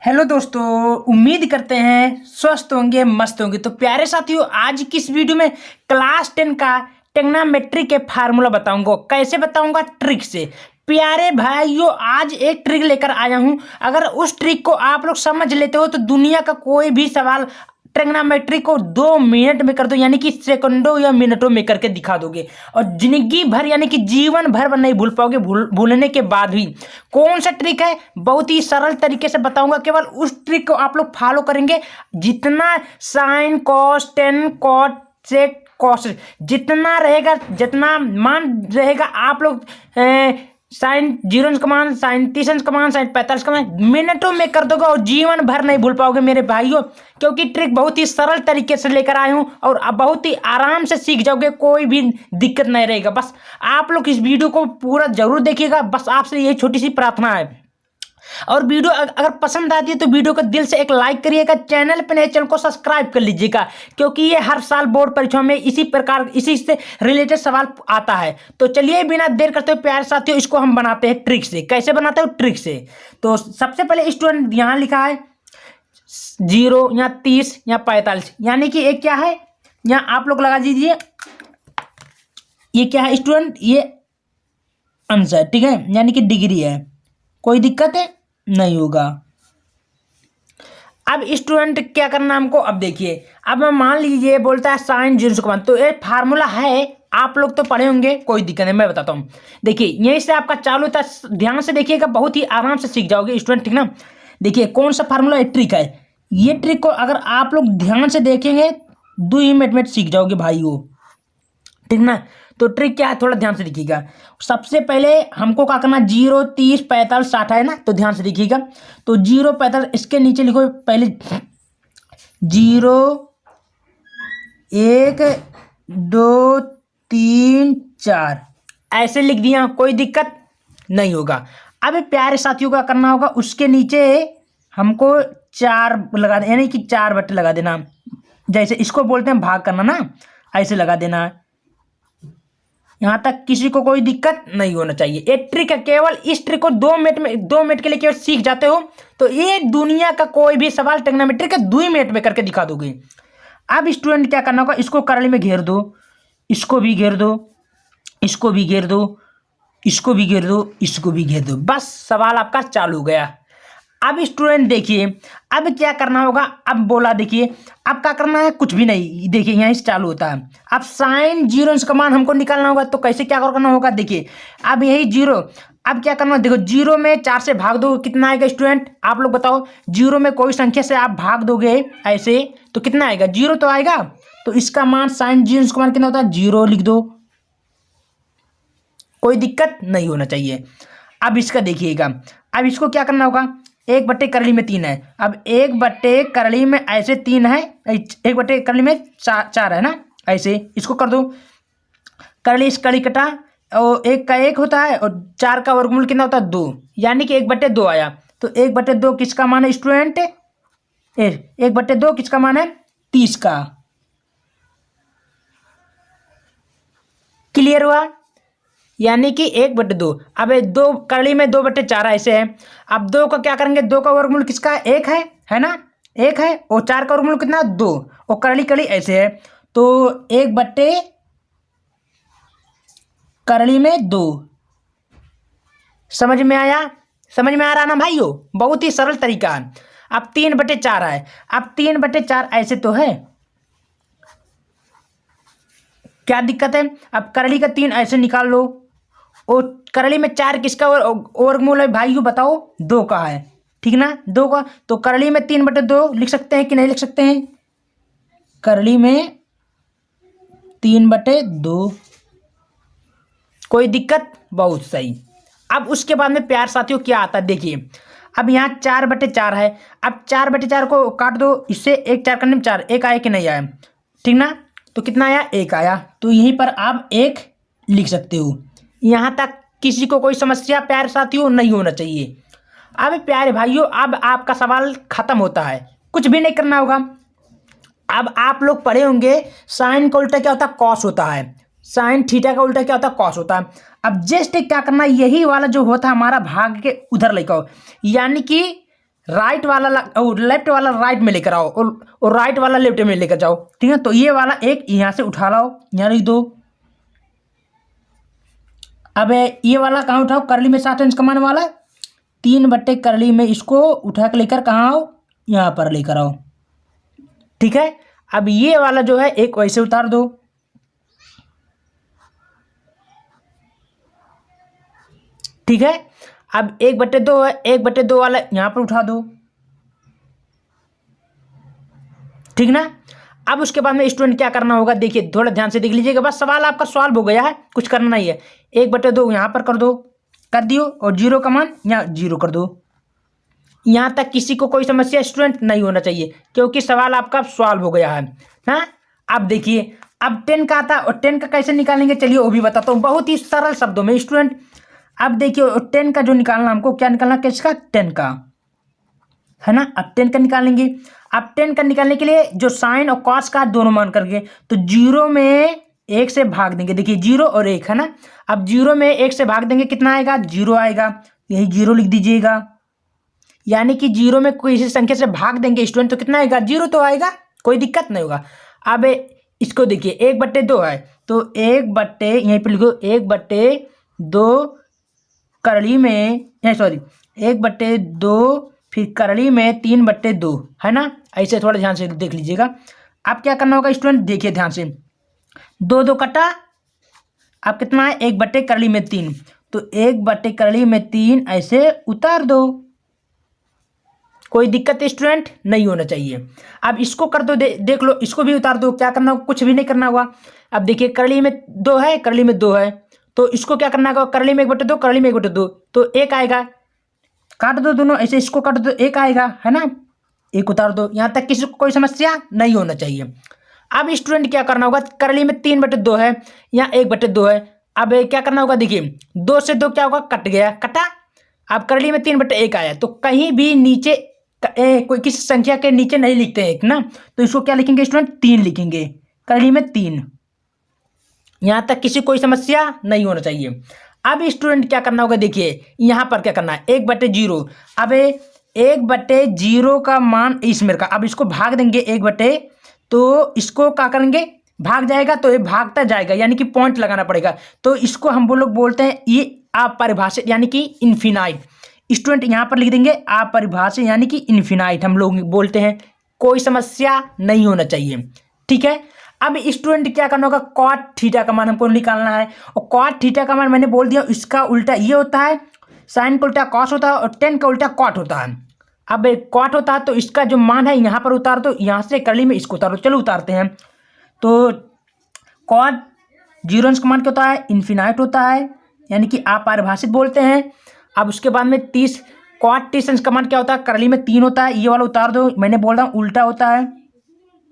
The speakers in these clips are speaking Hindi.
हेलो दोस्तों, उम्मीद करते हैं स्वस्थ होंगे, मस्त होंगे। तो प्यारे साथियों, आज की इस वीडियो में क्लास 10 का ट्रिग्नोमेट्री के फार्मूला बताऊंगा। कैसे बताऊंगा? ट्रिक से। प्यारे भाइयों, आज एक ट्रिक लेकर आया हूं। अगर उस ट्रिक को आप लोग समझ लेते हो तो दुनिया का कोई भी सवाल ट्रिग्नोमेट्री को 2 मिनट में कर दो, यानी कि सेकंडों या मिनटों में करके दिखा दोगे। और जिंदगी भर यानी कि जीवन भर नहीं भूल पाओगे। भूलने के बाद भी कौन सा ट्रिक है, बहुत ही सरल तरीके से बताऊंगा। केवल उस ट्रिक को आप लोग फॉलो करेंगे। जितना sine cos tan cot sec cos जितना रहेगा, जितना मान रहेगा, आप लोग साइन जीरो का मान, साइन 30 का मान, साइन 45 का मान मिनटों में कर दोगे और जीवन भर नहीं भूल पाओगे मेरे भाइयों। क्योंकि ट्रिक बहुत ही सरल तरीके से लेकर आए हूं और अब बहुत ही आराम से सीख जाओगे, कोई भी दिक्कत नहीं रहेगा। बस आप लोग इस वीडियो को पूरा जरूर देखिएगा, बस आपसे यही छोटी सी प्रार्थना है। और वीडियो अगर पसंद आती है तो वीडियो को दिल से एक लाइक करिएगा। चैनल पर नए, चैनल को सब्सक्राइब कर लीजिएगा, क्योंकि ये हर साल बोर्ड परीक्षाओं में इसी से रिलेटेड सवाल आता है। तो चलिए बिना देर करते हुए प्यारे साथियों, इसको हम बनाते हैं ट्रिक से। कैसे बनाते हो? ट्रिक से। तो सबसे पहले स्टूडेंट यहाँ लिखा है 0 या 30 या 45, यानी कि एक क्या है, यहाँ आप लोग लगा दीजिए। ये क्या है स्टूडेंट? ये आंसर, ठीक है, यानी कि डिग्री है। कोई दिक्कत है नहीं होगा। अब स्टूडेंट क्या करना हमको? अब देखिए, अब मैं मान लीजिए बोलता है साइन 0 का मान, तो ये फार्मूला है, आप लोग तो पढ़े होंगे, कोई दिक्कत नहीं, मैं बताता हूँ। देखिए यहीं से आपका चालू होता है, ध्यान से देखिएगा, बहुत ही आराम से सीख जाओगे स्टूडेंट, ठीक ना। देखिए कौन सा फार्मूला? ये ट्रिक है। ये ट्रिक को अगर आप लोग ध्यान से देखेंगे 2 मिनट में सीख जाओगे भाइयों, ठीक ना। तो ट्रिक क्या है, थोड़ा ध्यान से देखिएगा। सबसे पहले हमको क्या करना? 0 30 45 60 है ना, तो ध्यान से देखिएगा। तो 0 45, इसके नीचे लिखो पहले 0 1 2 3 4, ऐसे लिख दिया, कोई दिक्कत नहीं होगा। अब प्यारे साथियों का करना होगा, उसके नीचे हमको 4 लगा देना, यानी कि 4 बट्टे लगा देना। जैसे इसको बोलते हैं भाग करना ना, ऐसे लगा देना। यहां तक किसी को कोई दिक्कत नहीं होना चाहिए। एक ट्रिक है, केवल इस ट्रिक को 2 मिनट के लिए केवल सीख जाते हो तो ये दुनिया का कोई भी सवाल ट्रिग्नोमेट्री के 2 मिनट में करके दिखा दोगे। अब स्टूडेंट क्या करना होगा? इसको करली में घेर दो, इसको भी घेर दो, इसको भी घेर दो, इसको भी घेर दो, इसको भी घेर दो। बस सवाल आपका चालू हो गया। अब स्टूडेंट देखिए, अब क्या करना होगा? अब बोला देखिए, अब क्या करना है? कुछ भी नहीं। देखिए यहीं से चालू होता है। अब साइन 0 का मान हमको निकालना होगा, तो कैसे क्या करना होगा? देखिए अब यही 0, अब क्या करना? देखो 0 में 4 से भाग दो, कितना आएगा स्टूडेंट? आप लोग बताओ। 0 में कोई संख्या से आप भाग दोगे ऐसे तो कितना आएगा? 0 तो आएगा। तो इसका मान साइन 0 का मान कितना होता है? 0 लिख दो, कोई दिक्कत नहीं होना चाहिए। अब इसका देखिएगा, अब इसको क्या करना होगा? 1 बट्टे करली में 3 है। अब 1 बट्टे करली में ऐसे 3 है, 1 बट्टे करली में 4 है ना, ऐसे इसको कर दो। करली इस करली कटा, और 1 का 1 होता है और 4 का वर्गमूल कितना होता है? 2, यानी कि 1 बट्टे 2 आया। तो 1 बट्टे 2 किसका मान है स्टूडेंट? 1 बट्टे 2 किसका मान है? 30 का। क्लियर हुआ? यानी कि 1/2। अब 2 करली में 2/4 ऐसे है। अब 2 का क्या करेंगे? 2 का वर्गमूल किसका? 1 है ना, 1 है। और 4 का वर्गमूल कितना? 2। और करली करली ऐसे है, तो 1 बट्टे करली में 2। समझ में आया? समझ में आ रहा ना भाइयों? बहुत ही सरल तरीका है। अब 3/4 है। अब 3/4 ऐसे तो है, क्या दिक्कत है? अब करली का 3 ऐसे निकाल लो, और करली में 4 किसका वर्गमूल है भाइयों? बताओ। 2 का है, ठीक ना, 2 का। तो करली में 3/2 लिख सकते हैं कि नहीं लिख सकते हैं? करली में 3/2, कोई दिक्कत? बहुत सही। अब उसके बाद में प्यार साथियों क्या आता है? देखिए अब यहाँ 4/4 है। अब 4/4 को काट दो, इससे 1 4 करने में 4, 1 आया कि नहीं आया? ठीक ना, तो कितना आया? 1 आया। तो यहीं पर आप 1 लिख सकते हो। यहाँ तक किसी को कोई समस्या प्यारे साथियों नहीं होना चाहिए। अब प्यारे भाइयों, अब आपका सवाल खत्म होता है, कुछ भी नहीं करना होगा। अब आप लोग पढ़े होंगे साइन का उल्टा क्या होता है? कॉस होता है। साइन थीटा का उल्टा क्या होता है? कॉस होता है। अब जस्ट क्या करना है, यही वाला जो होता है हमारा भाग के उधर लेकर आओ, यानी कि राइट वाला लेफ्ट वाला राइट में लेकर आओ और राइट वाला लेफ्ट में लेकर जाओ, ठीक है। तो ये वाला एक यहाँ से उठा लाओ, यहाँ लिख दो। अब ये वाला कहाँ उठाओ, करली में 60 अंश कमाने वाला 3 करली में इसको उठा के लेकर कहाँ आओ, यहाँ पर लेकर आओ, ठीक है। अब ये वाला जो है एक वैसे उतार दो, ठीक है। अब 1/2 है, 1/2 वाला यहाँ पर उठा दो, ठीक ना। अब उसके बाद में स्टूडेंट क्या करना होगा, देखिए थोड़ा ध्यान से देख लीजिएगा, बस सवाल आपका सॉल्व हो गया है, कुछ करना नहीं है। 1/2 यहाँ पर कर दो, कर दियो, और 0 का मान यहाँ 0 कर दो। यहाँ तक किसी को कोई समस्या स्टूडेंट नहीं होना चाहिए, क्योंकि सवाल आपका सॉल्व हो गया है ना। अब देखिए, अब 10 का आता है, और 10 का कैसे निकालेंगे चलिए वो भी बताता हूँ बहुत ही सरल शब्दों में स्टूडेंट। अब देखिए 10 का जो निकालना, हमको क्या निकालना, किसका, 10 का, है ना। अब 10 का निकालेंगे। अब 10 का निकालने के लिए जो साइन और कॉस का दोनों मान करके, तो 0 में 1 से भाग देंगे, देखिए 0 और 1 है ना। अब 0 में 1 से भाग देंगे, कितना आएगा, 0 आएगा, यही 0 लिख दीजिएगा। यानी कि 0 में कोई इसी संख्या से भाग देंगे स्टूडेंट, तो कितना आएगा, 0 तो आएगा, कोई दिक्कत नहीं होगा। अब इसको देखिए 1/2 है, तो 1 यहीं पर लिखो, 1/2 करली में, सॉरी 1/2 फिर करली में 3/2 है ना। ऐसे थोड़ा ध्यान से देख लीजिएगा। अब क्या करना होगा स्टूडेंट, देखिए ध्यान से, 2 कटा, अब कितना है, 1/करली में 3, तो 1/करली में 3 ऐसे उतार दो, कोई दिक्कत स्टूडेंट नहीं होना चाहिए। अब इसको कर दो, देख लो, इसको भी उतार दो, क्या करना होगा, कुछ भी नहीं करना होगा। अब देखिए करली में 2 है, करली में 2 है, तो इसको क्या करना होगा, करली में 1/2, करली में 1/2, तो 1 आएगा, काट दो दोनों ऐसे, इसको काट दो, 1 आएगा, है ना, 1 उतार दो। यहाँ तक किसी को कोई समस्या नहीं होना चाहिए। अब स्टूडेंट क्या करना होगा, करली में 3/2 है, यहाँ 1/2 है। अब क्या करना होगा, देखिए 2 से 2 क्या होगा, कट गया, कटा। अब करली में 3/1 आया, तो कहीं भी नीचे कोई किसी संख्या के नीचे नहीं लिखते हैं एक ना, तो इसको क्या लिखेंगे स्टूडेंट, 3 लिखेंगे, करली में 3। यहाँ तक किसी कोई समस्या नहीं होना चाहिए। अब स्टूडेंट क्या करना होगा, देखिए यहाँ पर क्या करना है, 1/0। अब 1/0 का मान इसमें का, अब इसको भाग देंगे 1/, तो इसको क्या करेंगे, भाग जाएगा, तो ये भागता जाएगा, यानी कि पॉइंट लगाना पड़ेगा। तो इसको हम लोग बोलते हैं ये अपरिभाषित, यानी कि इन्फिनाइट। स्टूडेंट यहाँ पर लिख देंगे अपरिभाषित, यानी कि इन्फिनाइट हम लोग बोलते हैं, कोई समस्या नहीं होना चाहिए, ठीक है। अब स्टूडेंट क्या करना होगा, कॉट थीटा का मान हमको निकालना है, और कॉट थीटा का मान मैंने बोल दिया, इसका उल्टा ये होता है, साइन का उल्टा कॉस होता है, और 10 का उल्टा कॉट होता है। अब कॉट होता है, तो इसका जो मान है यहाँ पर उतार दो, यहाँ से करली में इसको उतार दो, चलो उतारते हैं। तो कॉट 0 अंश का मान क्या होता है, इन्फिनाइट होता है, यानी कि अपरिभाषित बोलते हैं। अब उसके बाद में 30, कॉट 30 अंश का मान क्या होता है, करली में 3 होता है, ये वाला उतार दो, मैंने बोल रहा हूँ उल्टा होता है,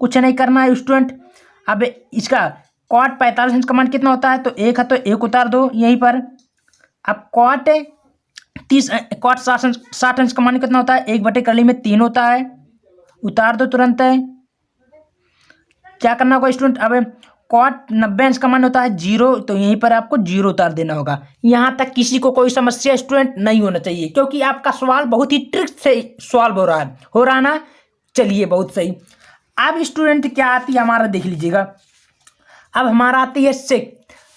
कुछ नहीं करना है स्टूडेंट। अब इसका कॉट 45 अंश का मान कितना होता है, तो 1 है, तो 1 उतार दो यहीं पर। अब कॉट 60 अंश का मान कितना होता है, 1/करली में 3 होता है, उतार दो तुरंत है। क्या करना होगा स्टूडेंट, अब कॉट 90 अंश का मान होता है 0, तो यहीं पर आपको 0 उतार देना होगा। यहाँ तक किसी को कोई समस्या स्टूडेंट नहीं होना चाहिए, क्योंकि आपका सवाल बहुत ही ट्रिक से सॉल्व हो रहा है ना। चलिए बहुत सही। अब स्टूडेंट क्या आती है हमारा, देख लीजिएगा, अब हमारा आती है सेक।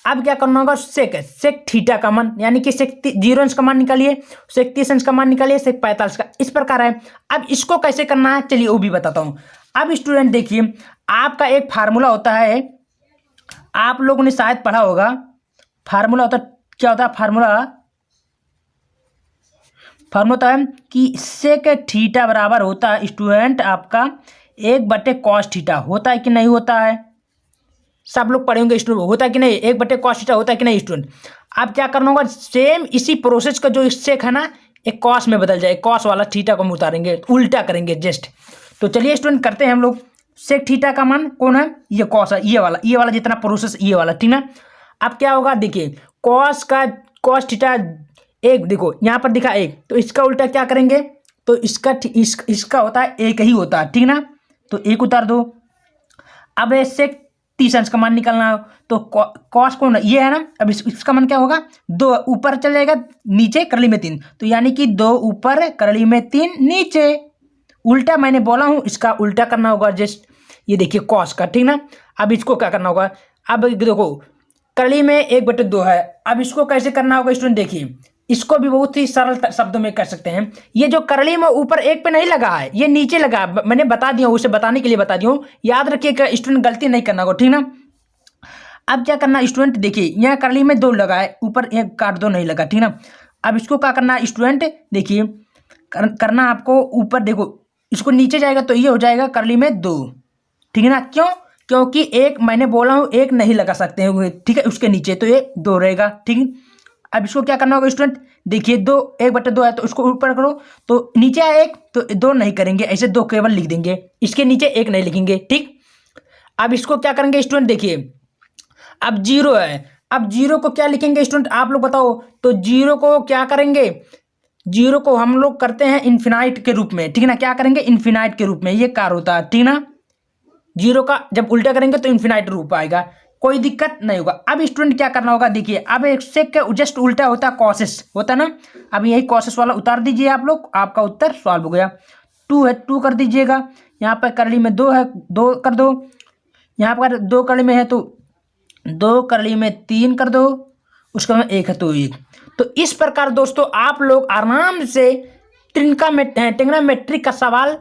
अब क्या करना होगा, सेक थीटा का मान, यानी कि सेक 0 अंश का मान निकालिए, सेक 30 अंश का मान निकालिए, सेक 45 का, इस प्रकार है। अब इसको कैसे करना है चलिए वो भी बताता हूँ। अब स्टूडेंट देखिए, आपका एक फार्मूला होता है, आप लोगों ने शायद पढ़ा होगा, फार्मूला होता क्या होता है, फार्मूला होता है कि सेक थीटा बराबर होता है स्टूडेंट आपका 1/cos थीटा, होता है कि नहीं होता है, सब लोग पढ़ेंगे स्टूडेंट, होता है कि नहीं, 1/cos थीटा होता है कि नहीं स्टूडेंट। अब क्या करना होगा, सेम इसी प्रोसेस का जो सेक है ना, एक कॉस में बदल जाए, कॉस वाला थीटा को हम उतारेंगे, उल्टा करेंगे जस्ट। तो चलिए स्टूडेंट करते हैं हम लोग। सेक थीटा का मान कौन है, ये कॉस है, ये वाला जितना प्रोसेस ये वाला, ठीक ना। अब क्या होगा, देखिए कॉस थीटा 1, देखो यहाँ पर दिखा 1, तो इसका उल्टा क्या करेंगे, तो इसका होता है 1 ही होता है, ठीक ना, तो 1 उतार दो। अब सेक 30 अंश का मान निकालना हो तो कॉस कौन ये है ना, अब इसका मान क्या होगा 2 ऊपर चल जाएगा नीचे करली में 3, तो यानी कि 2 ऊपर करली में 3 नीचे। उल्टा मैंने बोला हूँ, इसका उल्टा करना होगा जस्ट ये देखिए कॉस का, ठीक ना। अब इसको क्या करना होगा, अब देखो करली में 1/2 है, अब इसको कैसे करना होगा स्टूडेंट देखिए, इसको भी बहुत ही सरल शब्दों में कर सकते हैं। ये जो करली में ऊपर 1 पे नहीं लगा है, ये नीचे लगा, मैंने बता दिया, उसे बताने के लिए बता दिया हूँ, याद रखिएगा स्टूडेंट, गलती नहीं करना होगा, ठीक ना। अब क्या करना स्टूडेंट देखिए, यहाँ करली में 2 लगा है, ऊपर 1 काट 2 नहीं लगा, ठीक ना। अब इसको क्या करना स्टूडेंट देखिए, करना आपको ऊपर देखो, इसको नीचे जाएगा तो ये हो जाएगा करली में 2, ठीक है ना। क्यों, क्योंकि 1 मैंने बोला हूँ 1 नहीं लगा सकते हैं, ठीक है, उसके नीचे तो ये 2 रहेगा, ठीक है। अब इसको क्या करना होगा स्टूडेंट देखिए, 1/2 है तो इसको ऊपर करो, तो नीचे आया 1 तो 2 नहीं करेंगे, ऐसे 2 केवल लिख देंगे, इसके नीचे 1 नहीं लिखेंगे, ठीक। अब इसको क्या करेंगे स्टूडेंट देखिए, अब 0 है, अब 0 को क्या लिखेंगे स्टूडेंट आप लोग बताओ, तो 0 को क्या करेंगे, 0 को हम लोग करते हैं इन्फिनाइट के रूप में, ठीक है ना। क्या करेंगे इन्फिनाइट के रूप में, ये कार होता है, ठीक ना। 0 का जब उल्टा करेंगे तो इन्फिनाइट रूप आएगा, कोई दिक्कत नहीं होगा। अब स्टूडेंट क्या करना होगा देखिए, अब एक सेक के जस्ट उल्टा होता है कॉसेस होता है ना, अब यही कॉसेस वाला उतार दीजिए आप लोग, आपका उत्तर सॉल्व हो गया। 2 है 2 कर दीजिएगा, यहाँ पर करली में 2 है 2 कर दो, यहाँ पर 2 करली में है तो 2 करली में 3 कर दो, उसके बाद 1 है तो 1। तो इस प्रकार दोस्तों आप लोग आराम से ट्रिग्नोमेट्री का सवाल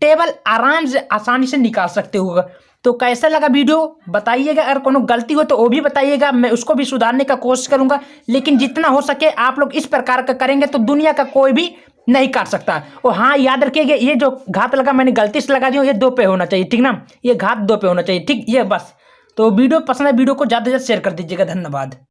टेबल आराम से आसानी से निकाल सकते हो। तो कैसा लगा वीडियो बताइएगा, अगर कोनो गलती हो तो वो भी बताइएगा, मैं उसको भी सुधारने का कोशिश करूंगा, लेकिन जितना हो सके आप लोग इस प्रकार का करेंगे तो दुनिया का कोई भी नहीं काट सकता। और हाँ याद रखिएगा, ये जो घात लगा मैंने गलती से लगा दिया, ये 2 पे होना चाहिए, ठीक ना, ये घात 2 पे होना चाहिए, ठीक। ये बस, तो वीडियो पसंद है वीडियो को ज़्यादा से ज़्यादा शेयर कर दीजिएगा, धन्यवाद।